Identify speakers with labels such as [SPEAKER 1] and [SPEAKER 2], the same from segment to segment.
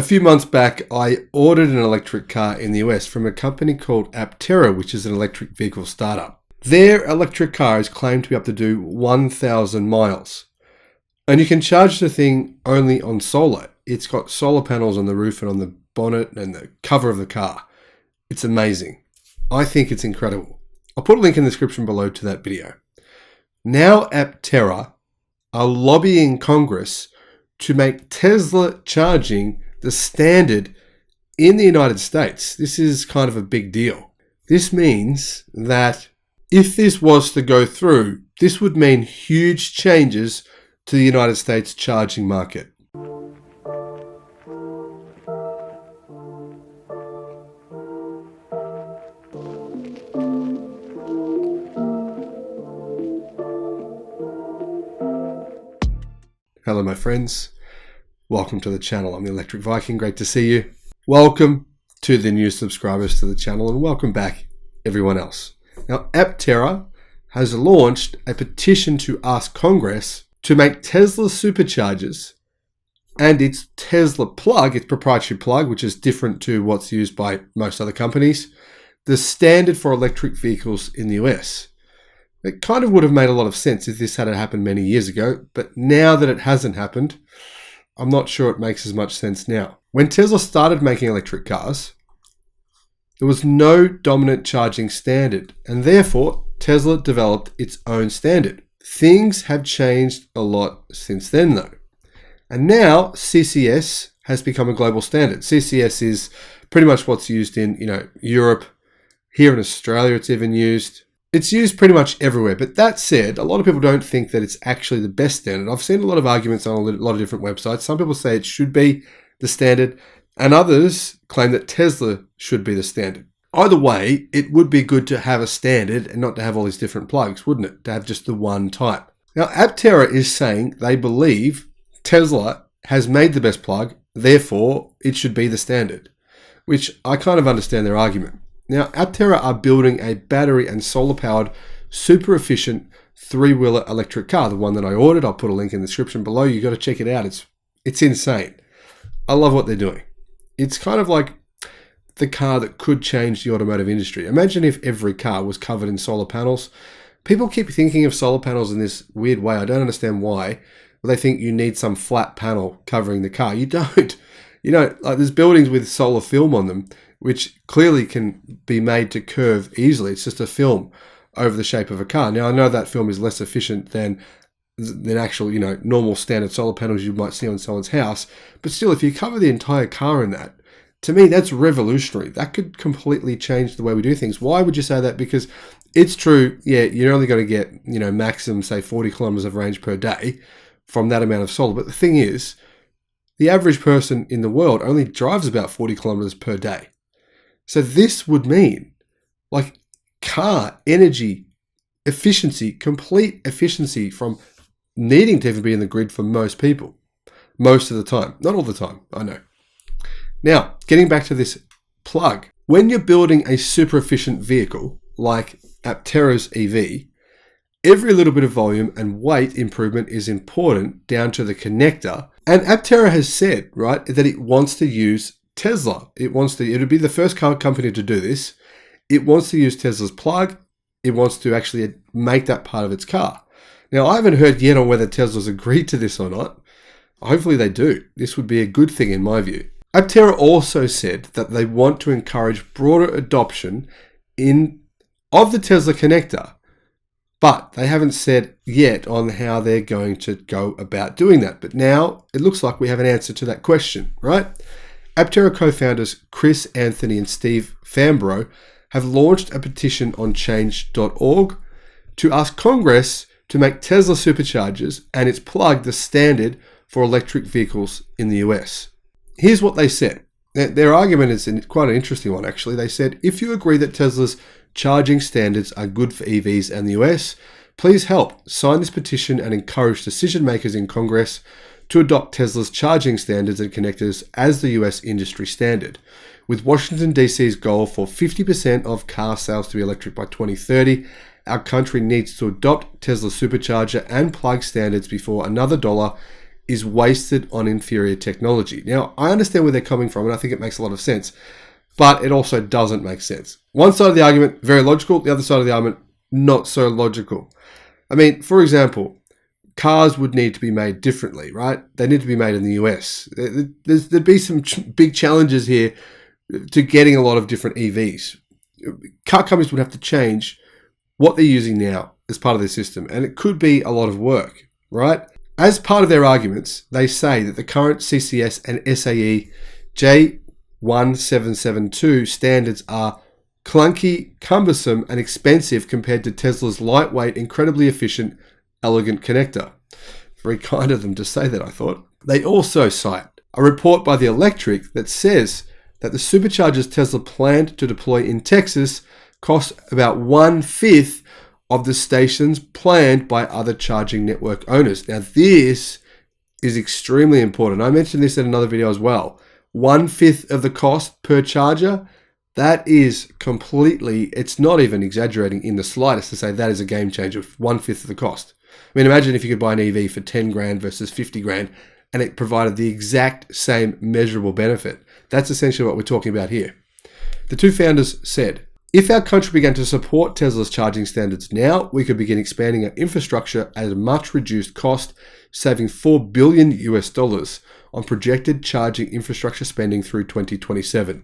[SPEAKER 1] A few months back, I ordered an electric car in the US from a company called Aptera, which is an electric vehicle startup. Their electric car is claimed to be up to do 1,000 miles. And you can charge the thing only on solar. It's got solar panels on the roof and on the bonnet and the cover of the car. It's amazing. I think it's incredible. I'll put a link in the description below to that video. Now Aptera are lobbying Congress to make Tesla charging the standard in the United States. This is kind of a big deal. This means that if this was to go through, this would mean huge changes to the United States charging market. Hello my friends, welcome to the channel. I'm the Electric Viking, great to see you. Welcome to the new subscribers to the channel and welcome back everyone else. Now Aptera has launched a petition to ask Congress to make Tesla superchargers and its Tesla plug, its proprietary plug, which is different to what's used by most other companies, the standard for electric vehicles in the US. It kind of would have made a lot of sense if this had happened many years ago, but now that it hasn't happened, I'm not sure it makes as much sense now. When Tesla started making electric cars, there was no dominant charging standard, and therefore Tesla developed its own standard. Things have changed a lot since then though. And now CCS has become a global standard. CCS is pretty much what's used in, Europe. Here in Australia it's even used. It's used pretty much everywhere, but that said, a lot of people don't think that it's actually the best standard. I've seen a lot of arguments on a lot of different websites. Some people say it should be the standard, and others claim that Tesla should be the standard. Either way, it would be good to have a standard and not to have all these different plugs, wouldn't it? To have just the one type. Now, Aptera is saying they believe Tesla has made the best plug, therefore it should be the standard, which I kind of understand their argument. Now, Aptera are building a battery and solar-powered, super efficient three-wheeler electric car. The one that I ordered, I'll put a link in the description below. You got to check it out. It's insane. I love what they're doing. It's kind of like the car that could change the automotive industry. Imagine if every car was covered in solar panels. People keep thinking of solar panels in this weird way. I don't understand why. They think you need some flat panel covering the car. You don't. Like there's buildings with solar film on them, which clearly can be made to curve easily. It's just a film over the shape of a car. Now, I know that film is less efficient than actual, normal standard solar panels you might see on someone's house. But still, if you cover the entire car in that, to me, that's revolutionary. That could completely change the way we do things. Why would you say that? Because it's true, yeah, you're only going to get, maximum, say, 40 kilometers of range per day from that amount of solar. But the thing is, the average person in the world only drives about 40 kilometers per day. So this would mean like car energy efficiency, complete efficiency from needing to even be in the grid for most people, most of the time, not all the time, I know. Now, getting back to this plug, when you're building a super efficient vehicle like Aptera's EV, every little bit of volume and weight improvement is important down to the connector. And Aptera has said, right, that it wants to use Tesla. It would be the first car company to do this. It wants to use Tesla's plug. It wants to actually make that part of its car. Now, I haven't heard yet on whether Tesla's agreed to this or not. Hopefully they do. This would be a good thing in my view. Aptera also said that they want to encourage broader adoption of the Tesla connector, but they haven't said yet on how they're going to go about doing that. But now it looks like we have an answer to that question, right? Aptera co-founders Chris Anthony and Steve Fambro have launched a petition on change.org to ask Congress to make Tesla superchargers and its plug the standard for electric vehicles in the US. Here's what they said. Their argument is quite an interesting one, actually. They said, if you agree that Tesla's charging standards are good for EVs and the US, please help sign this petition and encourage decision makers in Congress to adopt Tesla's charging standards and connectors as the US industry standard, with Washington DC's goal for 50% of car sales to be electric by 2030. Our country needs to adopt Tesla's supercharger and plug standards before another dollar is wasted on inferior technology. Now, I understand where they're coming from, and I think it makes a lot of sense, but it also doesn't make sense. One side of the argument, very logical. The other side of the argument, not so logical. I mean, for example, cars would need to be made differently, right? They need to be made in the US. There'd be some big challenges here to getting a lot of different EVs. Car companies would have to change what they're using now as part of their system, and it could be a lot of work, right? As part of their arguments, they say that the current CCS and SAE J1772 standards are clunky, cumbersome, and expensive compared to Tesla's lightweight, incredibly efficient, elegant connector. Very kind of them to say that, I thought. They also cite a report by The Electric that says that the superchargers Tesla planned to deploy in Texas cost about 1/5 of the stations planned by other charging network owners. Now, this is extremely important. I mentioned this in another video as well. 1/5 of the cost per charger. That is completely, it's not even exaggerating in the slightest to say that is a game changer, 1/5 of the cost. I mean, imagine if you could buy an EV for 10 grand versus 50 grand and it provided the exact same measurable benefit. That's essentially what we're talking about here. The two founders said, if our country began to support Tesla's charging standards now, we could begin expanding our infrastructure at a much reduced cost, saving $4 billion on projected charging infrastructure spending through 2027.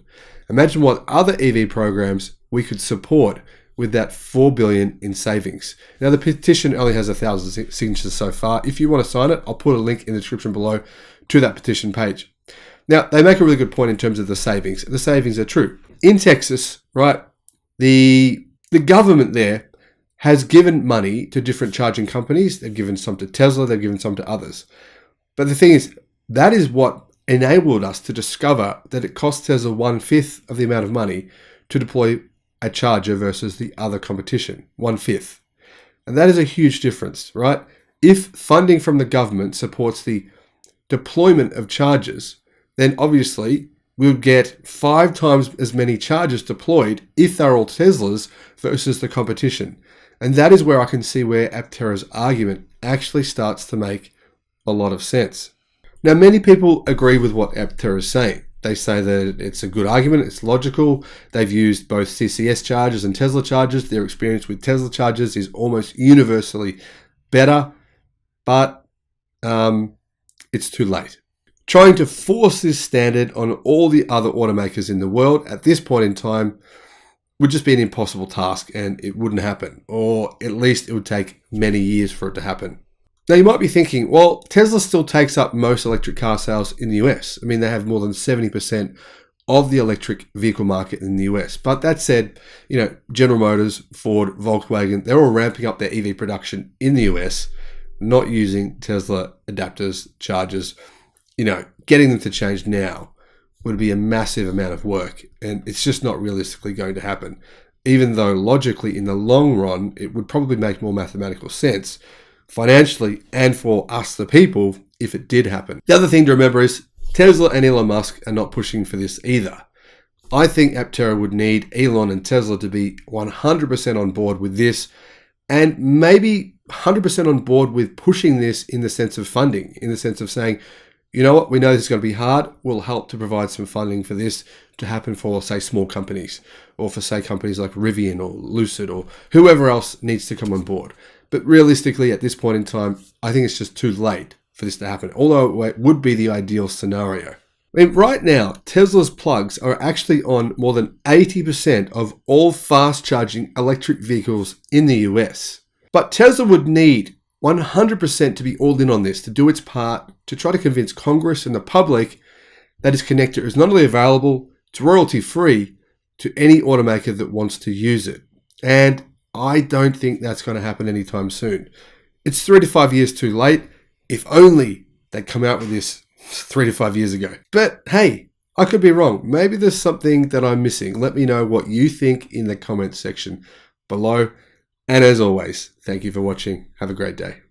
[SPEAKER 1] Imagine what other EV programs we could support with that $4 billion in savings. Now, the petition only has 1,000 signatures so far. If you want to sign it, I'll put a link in the description below to that petition page. Now, they make a really good point in terms of the savings. The savings are true. In Texas, right, the government there has given money to different charging companies. They've given some to Tesla, they've given some to others. But the thing is, that is what enabled us to discover that it costs Tesla 1/5 of the amount of money to deploy a charger versus the other competition, 1/5. And that is a huge difference, right? If funding from the government supports the deployment of chargers, then obviously we'll get 5 times as many chargers deployed if they're all Teslas versus the competition. And that is where I can see where Aptera's argument actually starts to make a lot of sense. Now, many people agree with what Aptera is saying. They say that it's a good argument, it's logical. They've used both CCS chargers and Tesla chargers. Their experience with Tesla chargers is almost universally better, but it's too late. Trying to force this standard on all the other automakers in the world at this point in time would just be an impossible task, and it wouldn't happen, or at least it would take many years for it to happen. Now, you might be thinking, well, Tesla still takes up most electric car sales in the US. I mean, they have more than 70% of the electric vehicle market in the US. But that said, General Motors, Ford, Volkswagen, they're all ramping up their EV production in the US, not using Tesla adapters, chargers. Getting them to change now would be a massive amount of work, and it's just not realistically going to happen. Even though logically, in the long run, it would probably make more mathematical sense financially and for us, the people, if it did happen. The other thing to remember is Tesla and Elon Musk are not pushing for this either. I think Aptera would need Elon and Tesla to be 100% on board with this, and maybe 100% on board with pushing this in the sense of funding, in the sense of saying, you know what, we know this is going to be hard. We'll help to provide some funding for this to happen for, say, small companies, or for, say, companies like Rivian or Lucid or whoever else needs to come on board. But realistically, at this point in time, I think it's just too late for this to happen, although it would be the ideal scenario. I mean, right now, Tesla's plugs are actually on more than 80% of all fast-charging electric vehicles in the US. But Tesla would need 100% to be all in on this, to do its part, to try to convince Congress and the public that its connector is not only available, it's royalty-free to any automaker that wants to use it. And I don't think that's going to happen anytime soon. It's 3 to 5 years too late. If only they'd come out with this 3 to 5 years ago. But hey, I could be wrong. Maybe there's something that I'm missing. Let me know what you think in the comments section below. And as always, thank you for watching. Have a great day.